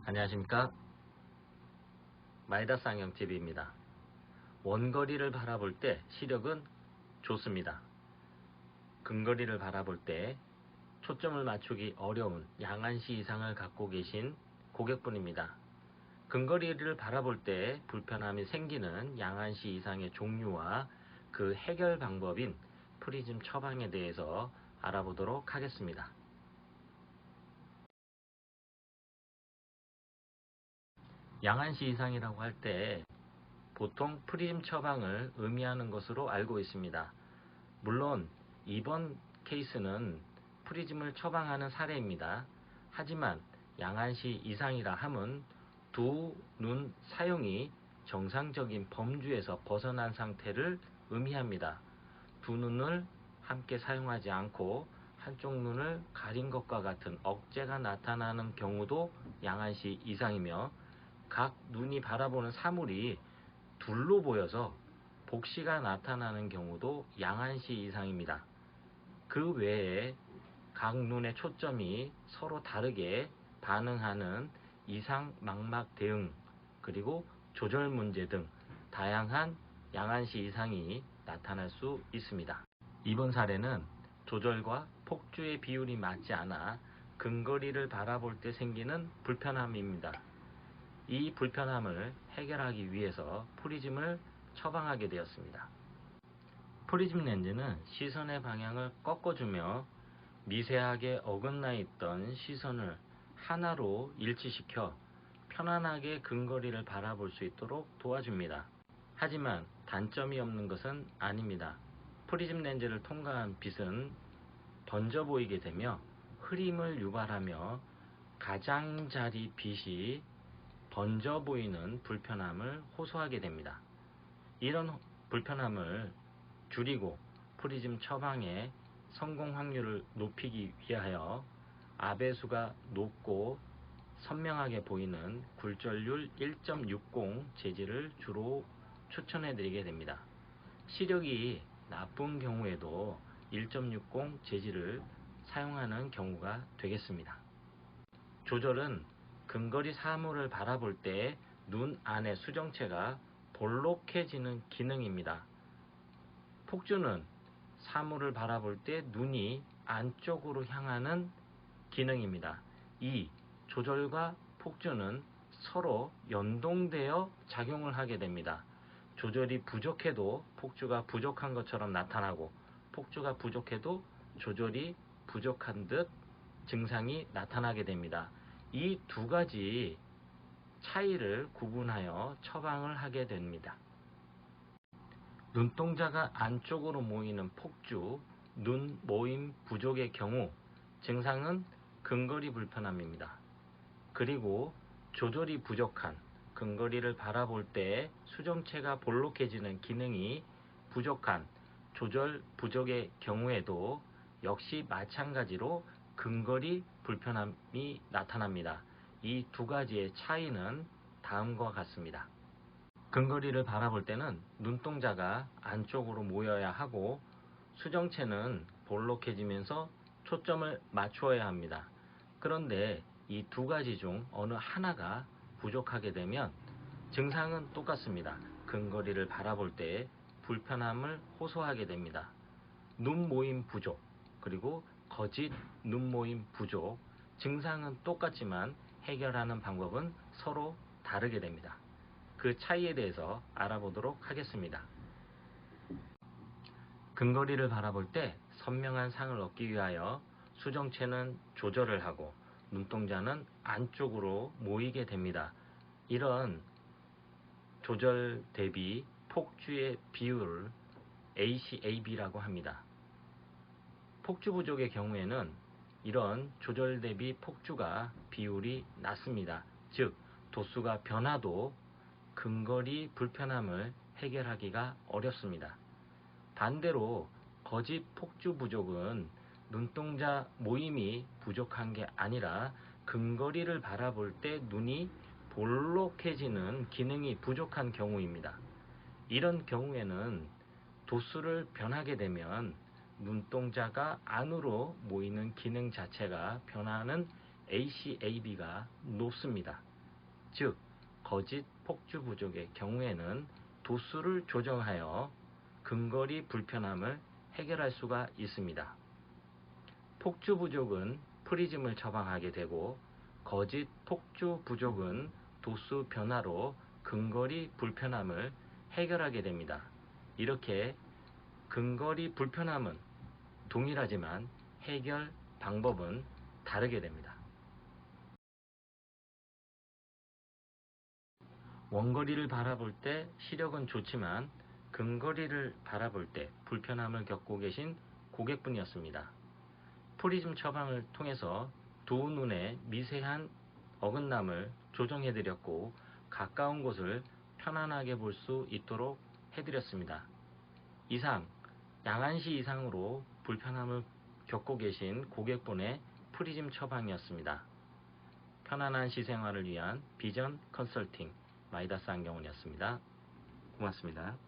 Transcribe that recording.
안녕하십니까. 마이다스 안경TV입니다. 원거리를 바라볼 때 시력은 좋습니다. 근거리를 바라볼 때 초점을 맞추기 어려운 양안시 이상을 갖고 계신 고객분입니다. 근거리를 바라볼 때 불편함이 생기는 양안시 이상의 종류와 그 해결 방법인 프리즘 처방에 대해서 알아보도록 하겠습니다. 양안시 이상이라고 할 때 보통 프리즘 처방을 의미하는 것으로 알고 있습니다. 물론 이번 케이스는 프리즘을 처방하는 사례입니다. 하지만 양안시 이상이라 함은 두 눈 사용이 정상적인 범주에서 벗어난 상태를 의미합니다. 두 눈을 함께 사용하지 않고 한쪽 눈을 가린 것과 같은 억제가 나타나는 경우도 양안시 이상이며, 각 눈이 바라보는 사물이 둘로 보여서 복시가 나타나는 경우도 양안시 이상입니다. 그 외에 각 눈의 초점이 서로 다르게 반응하는 이상 망막 대응, 그리고 조절 문제 등 다양한 양안시 이상이 나타날 수 있습니다. 이번 사례는 조절과 폭주의 비율이 맞지 않아 근거리를 바라볼 때 생기는 불편함입니다. 이 불편함을 해결하기 위해서 프리즘을 처방하게 되었습니다. 프리즘 렌즈는 시선의 방향을 꺾어주며 미세하게 어긋나 있던 시선을 하나로 일치시켜 편안하게 근거리를 바라볼 수 있도록 도와줍니다. 하지만 단점이 없는 것은 아닙니다. 프리즘 렌즈를 통과한 빛은 번져 보이게 되며 흐림을 유발하며 가장자리 빛이 번져 보이는 불편함을 호소하게 됩니다. 이런 불편함을 줄이고 프리즘 처방의 성공 확률을 높이기 위하여 아배수가 높고 선명하게 보이는 굴절률 1.60 재질을 주로 추천해 드리게 됩니다. 시력이 나쁜 경우에도 1.60 재질을 사용하는 경우가 되겠습니다. 조절은 근거리 사물을 바라볼 때 눈 안의 수정체가 볼록해지는 기능입니다. 폭주는 사물을 바라볼 때 눈이 안쪽으로 향하는 기능입니다. 이 조절과 폭주는 서로 연동되어 작용을 하게 됩니다. 조절이 부족해도 폭주가 부족한 것처럼 나타나고, 폭주가 부족해도 조절이 부족한 듯 증상이 나타나게 됩니다. 이 두 가지 차이를 구분하여 처방을 하게 됩니다. 눈동자가 안쪽으로 모이는 폭주, 눈 모임 부족의 경우 증상은 근거리 불편함입니다. 그리고 조절이 부족한, 근거리를 바라볼 때 수정체가 볼록해지는 기능이 부족한 조절 부족의 경우에도 역시 마찬가지로 근거리 불편함이 나타납니다. 이 두 가지의 차이는 다음과 같습니다. 근거리를 바라볼 때는 눈동자가 안쪽으로 모여야 하고 수정체는 볼록해지면서 초점을 맞추어야 합니다. 그런데 이 두 가지 중 어느 하나가 부족하게 되면 증상은 똑같습니다. 근거리를 바라볼 때 불편함을 호소하게 됩니다. 눈 모임 부족, 그리고 거짓 눈 모임 부족, 증상은 똑같지만 해결하는 방법은 서로 다르게 됩니다. 그 차이에 대해서 알아보도록 하겠습니다. 근거리를 바라볼 때 선명한 상을 얻기 위하여 수정체는 조절을 하고 눈동자는 안쪽으로 모이게 됩니다. 이런 조절 대비 폭주의 비율을 ACAB라고 합니다. 폭주 부족의 경우에는 이런 조절 대비 폭주가 비율이 낮습니다. 즉 도수가 변화도 근거리 불편함을 해결하기가 어렵습니다. 반대로 거짓 폭주 부족은 눈동자 모임이 부족한 게 아니라 근거리를 바라볼 때 눈이 볼록해지는 기능이 부족한 경우입니다. 이런 경우에는 도수를 변하게 되면 눈동자가 안으로 모이는 기능 자체가 변하는 ACAB가 높습니다. 즉 거짓 폭주 부족의 경우에는 도수를 조정하여 근거리 불편함을 해결할 수가 있습니다. 폭주 부족은 프리즘을 처방하게 되고 거짓 폭주 부족은 도수 변화로 근거리 불편함을 해결하게 됩니다. 이렇게 근거리 불편함은 동일하지만 해결 방법은 다르게 됩니다. 원거리를 바라볼 때 시력은 좋지만 근거리를 바라볼 때 불편함을 겪고 계신 고객분이었습니다. 프리즘 처방을 통해서 두 눈의 미세한 어긋남을 조정해드렸고 가까운 곳을 편안하게 볼 수 있도록 해드렸습니다. 이상 양안시 이상으로 불편함을 겪고 계신 고객분의 프리즘 처방이었습니다. 편안한 시생활을 위한 비전 컨설팅 마이다스 안경원이었습니다. 고맙습니다.